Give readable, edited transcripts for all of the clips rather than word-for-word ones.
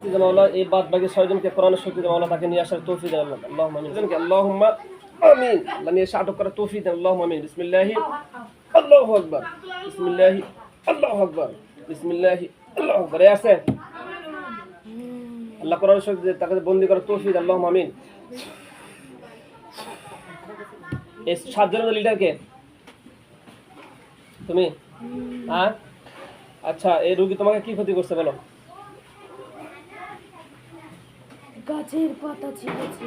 শক্তিতে মাওলা এই বাদ বাকি 6 জনকে কোরআনের শক্তিতে মাওলা তাকে নিয়ে আসার তৌফিক দেন আল্লাহ। আল্লাহুম্মা আমিন। আল্লাহুম্মা আমিন। আল্লাহ নিয়ে এসে আটক করার তৌফিক দেন। আল্লাহুম্মা আমিন। বিসমিল্লাহি আল্লাহু আকবার। বিসমিল্লাহি আল্লাহু আকবার। বিসমিল্লাহি আল্লাহু আকবার। এই আছে আল্লাহ কোরআনের শক্তিতে তাকে বন্দী করার তৌফিক দেন। আল্লাহুম্মা আমিন। এই 7 জনের লিডার কে? তুমি? হ্যাঁ, আচ্ছা, এই রোগী তোমাকে কি ক্ষতি করছে বলো? গাছের পাতা ছিঁড়েছে।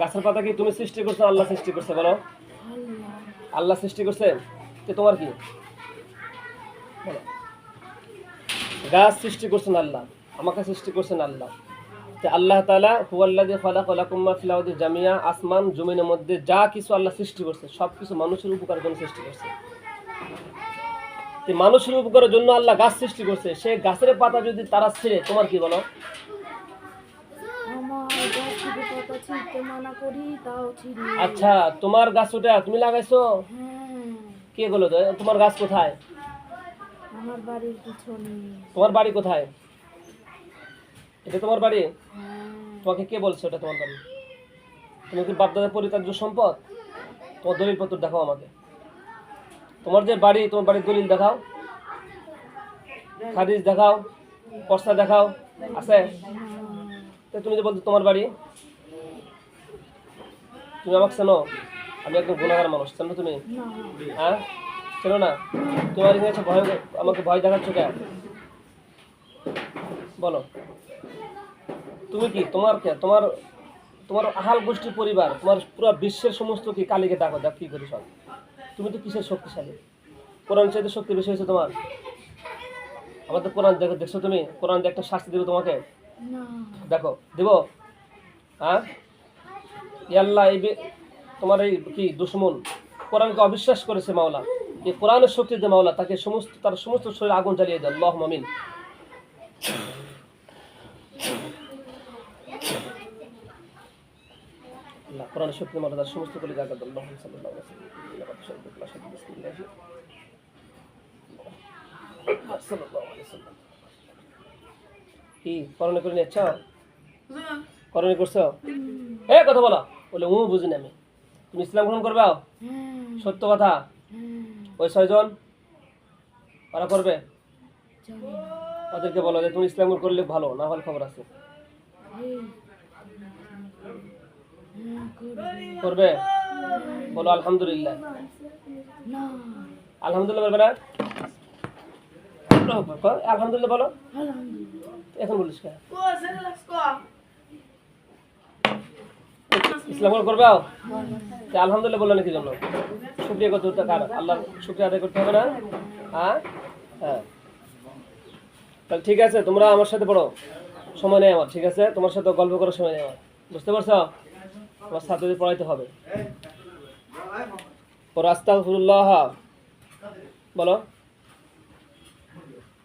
গাছের পাতা কি তুমি সৃষ্টি করছো, আল্লাহ সৃষ্টি করছে বলো? আল্লাহ। আল্লাহ সৃষ্টি করছে। তো তোমার কি বলো? গাছ সৃষ্টি করছেন আল্লাহ, আমাকে সৃষ্টি করছেন আল্লাহ। তো আল্লাহ তাআলা হুয়াল্লাযী খালাকা লাকুম মা ফিল আরদি জামিয়া, আসমান জমিনের মধ্যে যা কিছু আল্লাহ সৃষ্টি করছে সব কিছু মানুষের উপকারের জন্য সৃষ্টি করছে। তো মানুষের উপকারের জন্য আল্লাহ গাছ সৃষ্টি করছে, সেই গাছের পাতা যদি তারা ছিঁড়ে তোমার কি বলো? আমার গাছ থেকে পাতা ছিঁড়তে মানা করি, তাও ছিঁড়ে। আচ্ছা, তোমার গাছ ওটা তুমি লাগাইছো? হ্যাঁ। কে বলো তো? তোমার গাছ কোথায়? আমার বাড়ির পিছনে। তোমার বাড়ি কোথায়? এটা তোমার বাড়ি? হ্যাঁ। তোমাকে কে বলছে ওটা তোমার বাড়ি? তুমি কি বাপদাদার পরিত্যাজ্য সম্পদ? তোমার দলিল পত্র দেখাও আমাকে। তোমার যে বাড়ি, তোমার বাড়ির দলিল দেখাও, খারিজ দেখাও, পর্চা দেখাও, আছে? তো তুমি যে বলছো তোমার বাড়ি, তুমি আমাকে চেনো? আমি একদম গুণাগার মানুষ, চেনো তুমি? না। হ্যাঁ, চেনো না? তোমার এখানে ভয়, আমাকে ভয় দেখাচ্ছ কেন বলো? তুমি কি তোমার কে তোমার তোমার আহাল গোষ্ঠীর পরিবার, তোমার পুরো বিশ্বের সমস্ত কি কালীকে ডাকো, দেখ কি করি সব। তুমি তো কিসের শক্তিশালী? কোরআন চাইতে শক্তি বেশি হয়েছে তোমার? আমাদের কোরআন দেখো, দেখছো তুমি? কোরআন দিয়ে একটা শাস্তি দেবো তোমাকে, না। দেখো দেব? হ্যাঁ, আল্লাহ এই তোমার এই কি দুশমন কোরআনকে অবিশ্বাস করেছে মাওলা, এই কোরআনের শক্তিতে মাওলা তাকে তার সমস্ত শরীরে আগুন জ্বালিয়ে দেয়। আল্লাহুম্মা আমিন। আল্লাহ কোরআনের শক্তিতে মাওলা তার সমস্ত কলি জায়গা দেন। আল্লাহুম্মা সাল্লাল্লাহু আলাইহি ওয়াসাল্লাম। কি করণে করে নিচ্ছ? করণে করছো? এ কথা বলো বলে বুঝি না আমি। তুমি ইসলাম গ্রহণ করবে? হ্যাঁ। সত্য কথা। হ্যাঁ। ওই 6 জন ওরা করবে? জানি না। ওদেরকে বলো যে তুমি ইসলাম গ্রহণ করলে ভালো, না হলে খবর আছে। এই। হ্যাঁ, করবে। করবে? বলো আলহামদুলিল্লাহ। না। আলহামদুলিল্লাহ বলবে না? আলহামদুলিল্লাহ বলো। আলহামদুলিল্লাহ। এখন বলিস কেন? ইসলাম গ্রহণ করবে? আলহামদুলিল্লাহ বললো নাকি জন্য? শুকরিয়া করতে হতে কার? আল্লাহর শুকরিয়া আদায় করতে হবে না? হ্যাঁ, হ্যাঁ। তাহলে ঠিক আছে, তোমরা আমার সাথে পড়ো, সময় নেই আমার, ঠিক আছে? তোমার সাথে গল্প করার সময় নেই আমার, বুঝতে পারছো? তোমার ছাত্রদের পড়াইতে হবে। পড়ো আস্তাগফিরুল্লাহ বলো।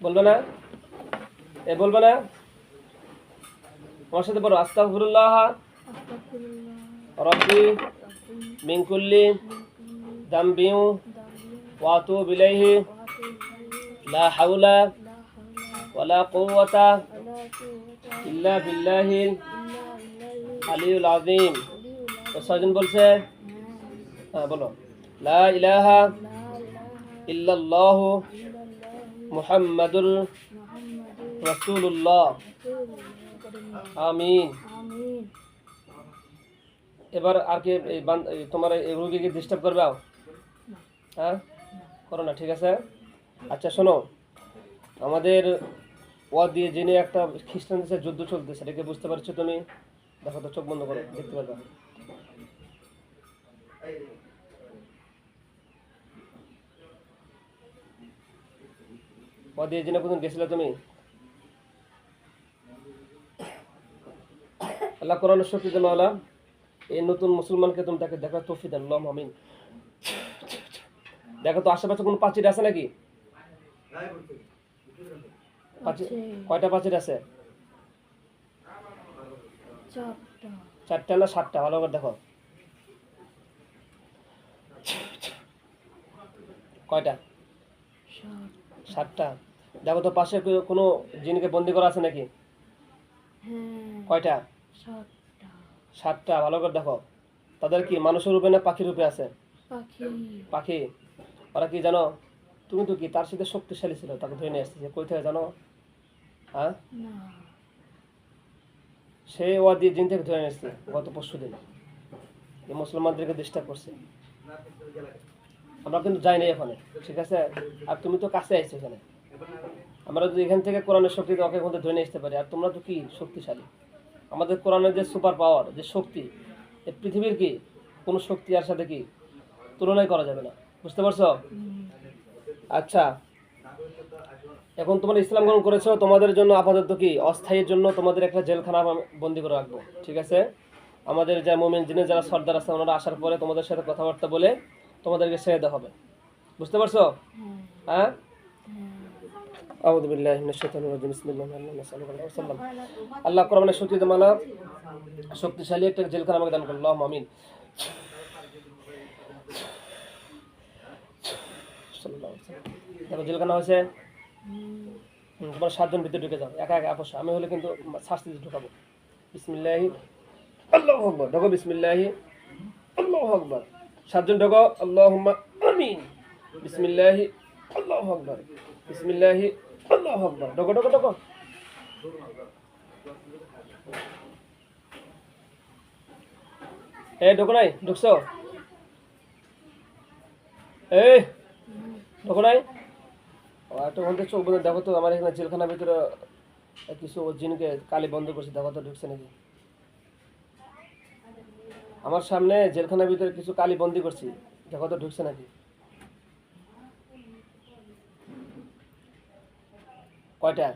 বলবে না? এ বলবে না? আমার সাথে পড়ো আস্তাগফিরুল্লাহ রব্বি মিন কুল্লি যামবি ওয়া আতুবু ইলাইহি লা হাওলা ওয়ালা কুওয়াতা ইল্লা বিল্লাহিল আলিয়্যিল আযীম। তো 6 জন বলছে? হ্যাঁ বলো। লা ইলাহা ইল্লাল্লাহু মুহাম্মাদুর রাসূলুল্লাহ। আমিন। এবার আর কি তোমার এই রোগীকে ডিস্টার্ব করবে? হ্যাঁ, করো না, ঠিক আছে? আচ্ছা শোনো, আমাদের ওয়াদ দিয়ে জেনে একটা খ্রিস্টান দেশের যুদ্ধ চলতেছে, এটাকে বুঝতে পারছো তুমি? দেখো তো, চোখ বন্ধ করো, দেখতে পারবে। ওয়াদ দিয়ে জেনে কোনদিন গেছিলে তুমি? আল্লাহ কোরআনের শক্তিতে মাওলা এই নতুন মুসলমানকে তুমি তাকে দেখার তৌফিক দেন। আল্লাহুম্মা আমিন। দেখো তো আশেপাশে কোনো পাচির আছে নাকি? কয়টা পাচির আছে? 4টা না 7টা? ভালো করে দেখো। কয়টা? 7টা। দেখো তো পাশে কোনো জিনকে বন্দি করা আছে নাকি? হ্যাঁ কয়টা? 7টা। 7টা। ভালো করে দেখো, তাদের কি মানুষের রূপে না পাখির রূপে আছে? পাখি। পাখি। ওরা কি জানো, তুমি তো কি তার সাথে শক্তিশালী ছিল, তাকে ধরে নিয়ে আসছে কই থেকে জানো? হ্যাঁ, না। সে ওয়াদি জিন থেকে ধরে নিয়ে আসছে গত পরশু দিন, এই মুসলমানদেরকে ডিস্টার্ব করছে। আমরা কিন্তু যাই নাই এখানে, ঠিক আছে? আর তুমি তো কাছে আইছো এখানে। আমরা যদি এখান থেকে কোরআনের শক্তি ওকে মধ্যে ধরে নিয়ে আসতে পারি, আর তোমরা তো কি শক্তিশালী। আমাদের কোরআনের যে সুপার পাওয়ার, যে শক্তি, এই পৃথিবীর কি কোনো শক্তি আর সাথে কি তুলনাই করা যাবে না। বুঝতে পারছো? আচ্ছা, এখন তোমরা ইসলাম গ্রহণ করেছো, তোমাদের জন্য আপাতত কি অস্থায়ীর জন্য তোমাদের একটা জেলখানা আমি বন্দি করে রাখবো, ঠিক আছে? আমাদের যা মুমিন জিনের যারা সর্দার আছে ওনারা আসার পরে তোমাদের সাথে কথাবার্তা বলে তোমাদেরকে ছেড়ে দেওয়া হবে। বুঝতে পারছো? হ্যাঁ। আউযু বিল্লাহি মিনাশ শাইতানির রাজিম। বিসমিল্লাহির রহমানির রহিম। সাল্লাল্লাহু আলাইহি ওয়াসাল্লাম। আল্লাহ কোরআনের শক্তিতে মালা শক্তিশালী একটা জেলখানা আমাকে দান করুন, আল্লাহুম্মা আমিন। সাল্লাল্লাহু আলাইহি ওয়াসাল্লাম। দেখো জেলখানা হয়েছে, তোমরা 7 জন ভিতরে ঢুকে যাও, একা একা আপোষ। আমি হলে কিন্তু শাস্তি দিয়ে ঢুকাবো। বিসমিল্লাহি আল্লাহু আকবার। ঢোকো, বিসমিল্লাহি আল্লাহু আকবার। 7 জন ঢোকো, আল্লাহুম্মা আমিন। বিসমিল্লাহি আল্লাহু আকবার। বিসমিল্লাহি আল্লাহু আকবার। ঢোকো ঢোকো ঢোকো। এই ঢোকো নাই? ঢুকছো? এই ঢোকো নাই? একটা ঘন্টা চোখ বন্ধ দেখো তো, আমার এখানে জেলখানার ভিতরে কিছু জিনকে কালি বন্ধ করছে, দেখো তো ঢুকছে নাকি। আমার সামনে জেলখানার ভিতরে কিছু কালি বন্দি করছি, দেখো তো ঢুকছে নাকি। কয়টা?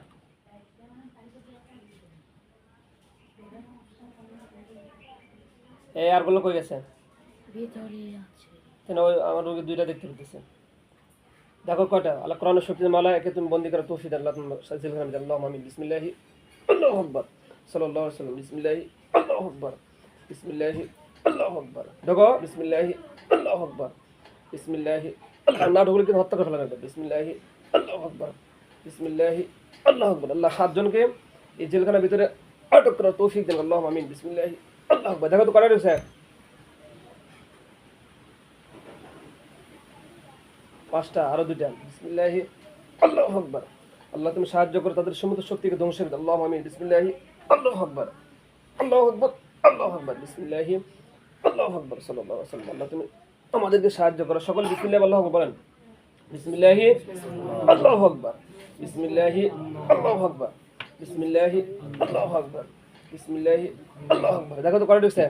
এই আর গুলো কই গেছে? ভিতরে আছে। কেন ওই আমার রোগী 2টা দেখতে পেতেছে। দেখো কয়টা। আল্লাহ কোরআনের শক্তি মালা একে তুমি বন্দি করে তৌফিক আল্লাহ তুমি জেলখানার ভিতরে। আল্লাহুম্মা আমিন। বিসমিল্লাহি আল্লাহু আকবার। সাল্লাল্লাহু আলাইহি ওয়াসাল্লাম। বিসমিল্লাহি আল্লাহু আকবার। বিসমিল্লাহি আল্লাহু আকবার। ঢোকো, বিসমিল্লাহি আল্লাহু আকবার। বিসমিল্লাহি আল্লাহ না ঢুকলে কিন্তু হত্যা করে ফেলা যাবে। বিসমিল্লাহি আল্লাহু আকবার। বিসমিল্লাহি আল্লাহু আকবার। আল্লাহ 7 জনকে এই জেলখানার ভিতরে আটক করার তৌফিক দেন, আল্লাহুম্মা আমিন। বিসমিল্লাহি আল্লাহু আকবার। দেখো তো কয়টা ঢুকছে? 5টা, আরো 2টা। বিসমিল্লাহি আল্লাহু আকবার। আল্লাহ তুমি সাহায্য করো তাদের সমস্ত শক্তিকে ধ্বংস করে দাও, আল্লাহুম্মা আমিন। বিসমিল্লাহি আল্লাহু আকবার। আল্লাহু আকবার। আল্লাহু আকবার। বিসমিল্লাহি আল্লাহু আকবার। সাল্লাল্লাহু আলাইহি ওয়াসাল্লাম। আল্লাহ তুমি আমাদেরকে সাহায্য করো। সকল বিসমিল্লাহি আল্লাহু আকবার বলেন। বিসমিল্লাহি আল্লাহু আকবার। বিসমিল্লাহি আল্লাহু আকবার। বিসমিল্লাহি আল্লাহু আকবার। বিসমিল্লাহি আল্লাহু আকবার। দেখো তো কয়টা ঢুকছে?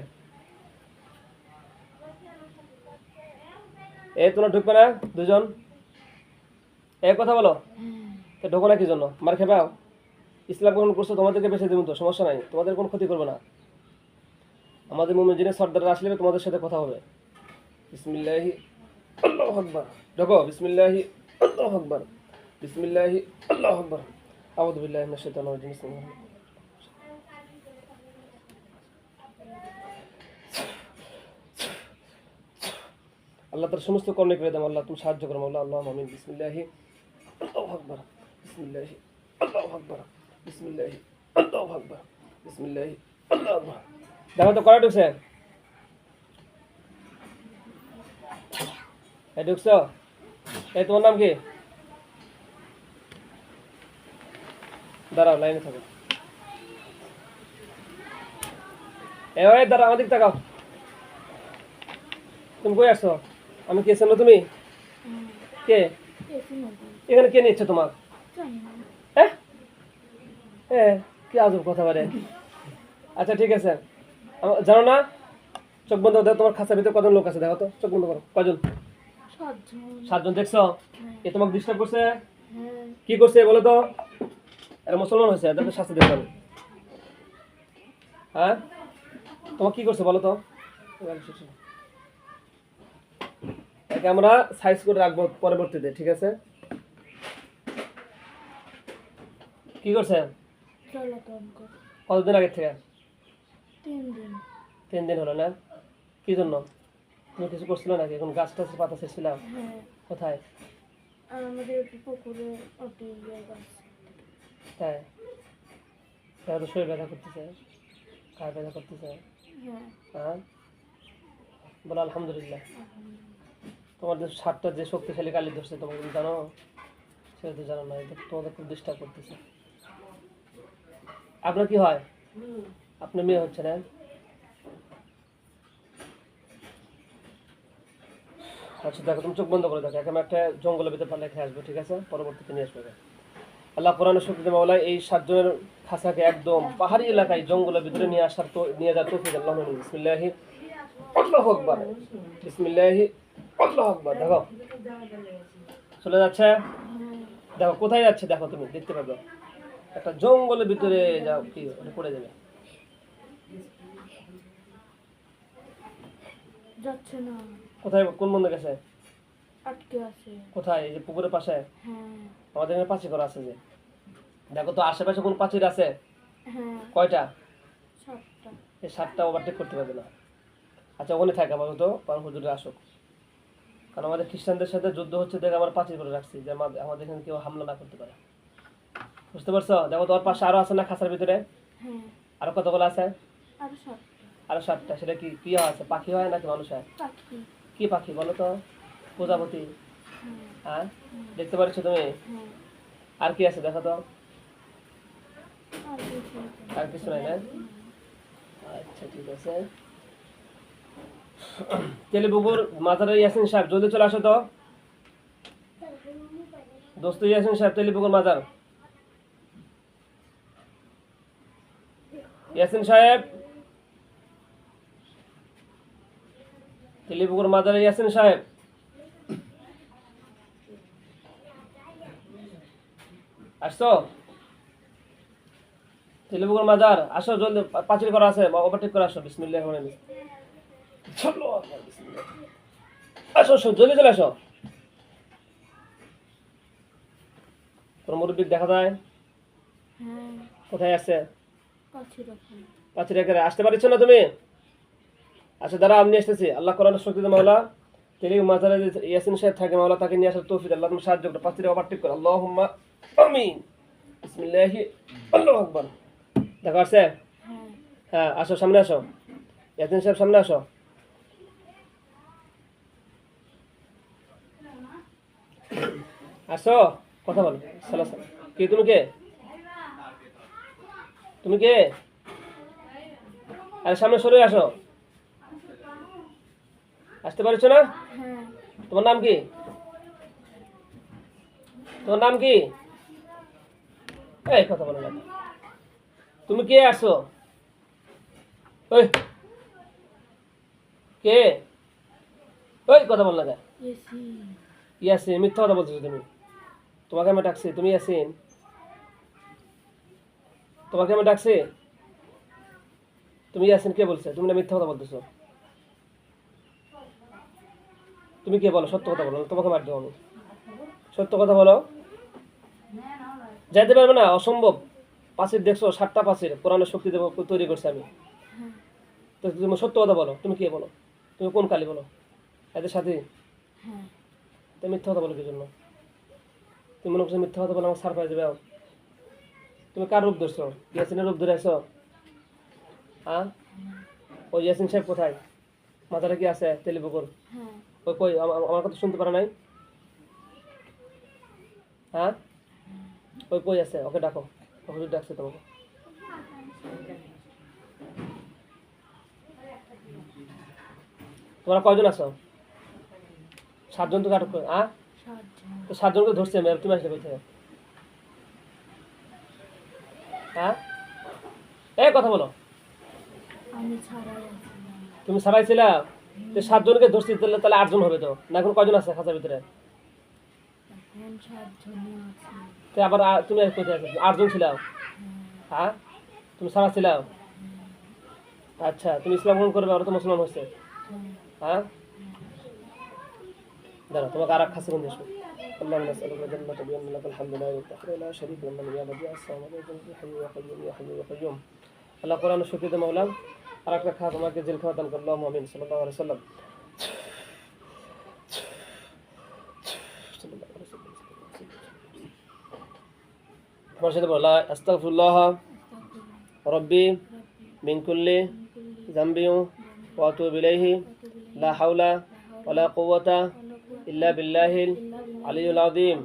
এই তোমরা ঢুকবে না 2 জন? এই কথা বলো, তো ঢোকো না কি জন্য? মার খেপাও? ইসলাম গ্রহণ করছো, তোমাদেরকে বেঁচে দেবো তো, সমস্যা নাই, তোমাদের কোনো ক্ষতি করবে না। আমাদের মুমিন জিনের সর্দাররা আসলে তোমাদের সাথে কথা হবে। বিসমিল্লাহি আল্লাহু আকবার। ঢোকো, বিসমিল্লাহি আল্লাহু আকবার। বিসমিল্লাহি আল্লাহু আকবার। আউযু বিল্লাহি মিনাশ শাইতানির রাজিম। বিসমিল্লাহির রহমানির রহিম। আল্লাহ তার সমস্ত কর্ণে করে দাও, আল্লাহ তুমি সাহায্য করো, আল্লাহ আল্লাহুম্মা আমিন। বিসমিল্লাহি আল্লাহু আকবার। বিসমিল্লাহি আল্লাহু আকবার। বিসমিল্লাহি আল্লাহু আকবার। বিসমিল্লাহি আল্লাহু আকবার। দেখো তো কয়টা ঢুকছে? এই ঢুকছো? এই তোমার নাম কি? দাঁড়াও, লাইনে থাকো। এই ওই দাঁড়াও, আমার দিক তাকাও। তুমি কই আসছো? আমি কে চেনো তুমি? কে? এখানে কে নিচ্ছে তোমার? হ্যাঁ, কি আজব কথা বলে। আচ্ছা ঠিক আছে, জানো না? চোখ বন্ধ করো, তোমার খাঁচার ভিতরে কজন লোক আছে দেখো তো, চোখ বন্ধ করো। কজন? 7 জন। দেখছো? এ তোমাকে ডিস্টার্ব করছে? কি করছে বলো তো? এরা মুসলমান হয়েছে, এদেরকে শাস্তি দিতে হবে। হ্যাঁ, তোমাকে কি করছে বলো তো? একে আমরা সাইজ করে রাখবো পরবর্তীতে, ঠিক আছে? কি করছে? কতদিন আগে থেকে? 3 দিন হলো না? কি জন্য? তুমি কিছু করছিল নাকি? এখন গাছ টাছের পাতা ছেড়ছিলাম? কোথায়? আমাদের পুকুরে তাই। তাহলে তো শরীর ব্যথা করতেছে, গায়ে ব্যথা করতেছে। হ্যাঁ। হ্যাঁ, বলো আলহামদুলিল্লাহ। তোমার যে সাতটা যে শক্তিশালী কালি ধরছে তোমাকে তুমি জানো? সেটা তো জানো না, এটা তোমাদের খুব ডিস্টার্ব করতেছে। আপনার কি হয়? আপনার মেয়ে হচ্ছে না? আচ্ছা দেখো, তুমি চোখ বন্ধ করে দেখো, আমি একটা জঙ্গলের ভিতরে পাল্লা রেখে আসবো, ঠিক আছে? পরবর্তীতে নিয়ে আসবে। আল্লাহ কোরআনের শক্তিতে মাওলা এই সাতজনের খাসাকে একদম পাহাড়ি এলাকায় জঙ্গলের ভিতরে নিয়ে আসার তো নিয়ে যাওয়ার তৌফিক আল্লাহ দিন। বিসমিল্লাহি আল্লাহু আকবার, বিসমিল্লাহি আল্লাহু আকবার। দেখো চলে যাচ্ছে, দেখো কোথায় যাচ্ছে, দেখো তুমি দেখতে পাবে একটা জঙ্গলের ভিতরে যাও, কি ওটা পড়ে যাবে। যাচ্ছে না, কোথায়, কোন মন্দির গেছে? আটকে আছে। কোথায়? এই যে পুকুরের পাশে হ্যাঁ। আমাদের এখানে পাঁচিল করা আছে যে, দেখো তো আশেপাশে কোন পাঁচিল আছে? হ্যাঁ, কয়টা? 7টা। এই 7টা ওভারটেক করতে পারবে না। আচ্ছা ওখানে থাকে আপাতত, কারণ হুজুরে আসুক, কারণ আমাদের খ্রিস্টানদের সাথে যুদ্ধ হচ্ছে দেখে আমরা পাঁচিল করে রাখছি যে আমাদের এখানে কেউ হামলা না করতে পারে। বুঝতে পারছো? দেখো তোমার পাশে আরো আছে না খাঁচার ভিতরে? হ্যাঁ, আরো কতগুলো আছে? আরো 7টা। আরো 7টা। সেটা কি কি আছে? পাখি হয় নাকি মানুষ হয়? পাখি। কি পাখি বলো তো? প্রজাপতি। হ্যাঁ। হ্যাঁ, দেখতে পাচ্ছ তুমি? হ্যাঁ। আর কি আছে দেখো তো? আর কিছু না। আর কিছু নাই না? আচ্ছা ঠিক আছে। তেলেবুকুর মাজারে ইয়াসিন সাহেব জলদি চলে আসো তো। দোস্ত ইয়াসিন সাহেব, তেলেবুকুর মাজার। ইয়াসিন সাহেব, তেলেবুকুর মাজারে ইয়াসিন সাহেব। আসছো? তেলেবুকুর মাজার আসো জলদি, পাঁচিল করা আছে, ওভারটেক করে আসো। বিসমিল্লাহির রহমানির রহিম। চলো বিসমিল্লাহ। আসো আসো জলদি চলে আসো। তোর মুরব্বি দেখা যায়? হ্যাঁ, কোথায় আছে? কাছে রাখুন। পাঁচিল রেখে আসতে পারছো না তুমি? আচ্ছা দাঁড়া, আমি নিয়ে আসতেছি। আল্লাহ কোরআনের শক্তিতে মাওলা তেলেবুকুর মাজারে যে ইয়াসিন সাহেব থাকে, মাওলা তাকে নিয়ে আসার তৌফিক আল্লাহ তুমি সাহায্য করো। পাঁচিলে ওভারটেক করো। আল্লাহুম্মা আমিন। বিসমিল্লাহি আল্লাহু আকবার। দেখা আসছে? হ্যাঁ। হ্যাঁ আসো, সামনে আসো। ইয়াসিন সাহেব সামনে আসো। আসো, কথা বলো। সালা সালা। কে তুমি? কে তুমি? কে? আরে সামনে সরে আসো। আসতে পারছো না? হ্যাঁ। তোমার নাম কি? তোমার নাম কি? এই কথা বলো না। তুমি কে আসো? ওই কে? ওই কথা বল না কেন? এসি। ইয়াসিন, মিথ্যা কথা বলছো তুমি। তোমাকে আমি ডাকছি, তুমি ইয়াসিন? তোমাকে আমি ডাকছি, তুমি ইয়াসিন? কে বলছে? তুমি না মিথ্যা কথা বলতেছো। তুমি কে বলো? সত্য কথা বলো, তোমাকে মার দেবো আমি। সত্য কথা বলো। যাইতে পারবে না, অসম্ভব। পাঁচিল দেখছো? 7টা পাঁচিল কোরআনের শক্তি দেবো তৈরি করছি আমি। হ্যাঁ। তো তুমি সত্য কথা বলো, তুমি কে বলো? তুমি কোন কালী বলো? এদের সাথে হ্যাঁ। তুমি মিথ্যা কথা বলো কি জন্য? তুমি মনে করছো মিথ্যা কথা বলো আমার সার পাই যাবে? তুমি কার রূপ ধরছো? ইয়াসিনের রূপ ধরে আসো? হ্যাঁ, ওই ইয়াসিন সাহেব কোথায়? মাথাটা কি আছে তেলেবুকুর? হ্যাঁ। ওই কই, আমার কথা শুনতে পারে নাই? হ্যাঁ, ওই কই আছে? ওকে ডাকো, ওকে ডাকছে তোমাকে। তোমরা কয়জন আছো? 7জন তো আটক করে। হ্যাঁ, 7জন। তো 7জনকে ধরছি আমি, তুমি আসলে কোথায়? হ্যাঁ, এই কথা বলো। আমি ছাড়াই আছি। তুমি ছাড়াই ছিলা? তো 7জনকে ধরছি, তাহলে তাহলে 8জন হবে তো না? এখন কয়জন আছে খাঁচার ভিতরে? এখন 7জনই আছে। তো আবার তুমি কোথায় আছো? 8জন ছিলাম। হ্যাঁ, তুমি ছাড়া ছিলাম? আচ্ছা, তুমি ইসলাম গ্রহণ করবে, ওরা তো মুসলমান হচ্ছে। হ্যাঁ, দাঁড়া, তোমাকে আর এক খাসি বন্ধু আসবো। اللهم نسألك الجنة بأن لك الحمد لا يفتح لا شريك لمن يا بديع السماوات والأرض يا حي يا قيوم يا حي يا قيوم আল্লাহ কোরআনের শক্তিতে মাওলা আর একটা খা তোমাকে জেল খাওয়া দান করলো। আল্লাহুম্মা আমিন। সাল্লাল্লাহু আলাইহি ওয়াসাল্লাম। তোমার সাথে বলা আস্তাগফিরুল্লাহ রব্বি মিন কুল্লি যামবিন ওয়া আতুবু ইলাইহি লা হাওলা ওয়ালা কুওয়াতা ইল্লা বিল্লাহিল আলিয়্যিল আযীম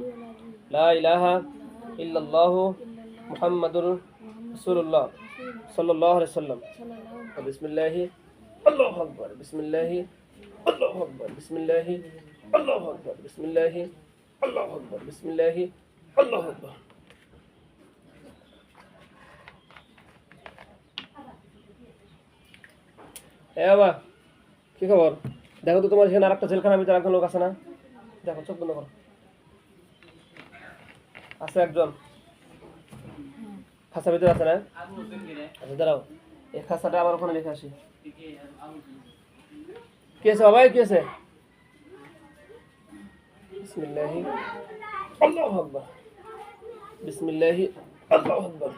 লা ইলাহা ইল্লাল্লাহু মুহাম্মাদুর রাসূলুল্লাহ সাল্লাল্লাহু আলাইহি ওয়াসাল্লাম বিসমিল্লাহি আল্লাহু আকবার বিসমিল্লাহি আল্লাহু আকবার বিসমিল্লাহি আল্লাহু আকবার বিসমিল্লাহি আল্লাহু আকবার বিসমিল্লাহি আল্লাহু আকবার বাবা কি খবর দেখো তো তোমার সেখানে আরেকটা জেলখানার ভিতরে একজন লোক আছে না দেখো চোখ বন্ধ করো আছে একজন খাঁচার ভিতরে আছে না আচ্ছা দাঁড়াও এই খাঁচাটা আমার ওখানে রেখে আসি কি আছে বাবাই কি আছে বিসমিল্লাহি আল্লাহু আকবার বিসমিল্লাহি আল্লাহু আকবার